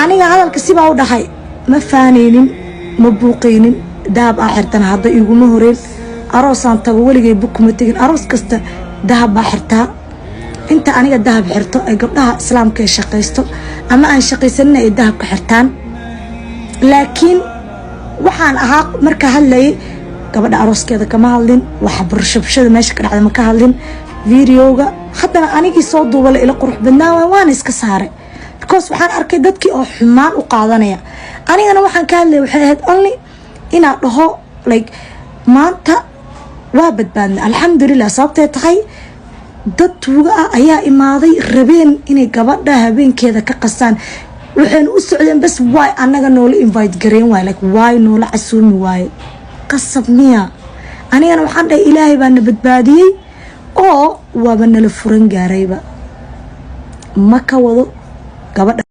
aniga hadalka sibaa u dhahay ma faaneynin ma buuqeynin dahab aan xirtana hadda iguma horeen aroosaan tago weligay bukuma tegin aroos kasta dahab baa xirtaa inta aniga dahab xirto ay gabdhaha islaamka ay shaqaysto ama aan shaqaysanina ay dahab ka xirtaan laakiin waxaan ahaa marka hadlayay gabadha arooskeeda kama hadlin waxa bulshada meesha ka dhacday ma ka hadlin videoga haddana anigii soo duubay ila qurux badnaa waan iska saaray because waxaan arkay dadkii oo xumaan u qaadanaya anigana waxaan ka hadlay waxay ahayd only ina dhaho like maanta waa badbaadna alxamdulillah sababtay tahay dad tuuga ah ayaa imaaday rabeen inay gabadha habeenkeeda ka qasaan waxaan u socdeen bas way anaga noola invite gareen way like way noola casuumi way qasab miya anigana waxaan dhahay ilaahay baa na badbaadiyay oo waaba nala furan gaarayba ma ka wado gabadha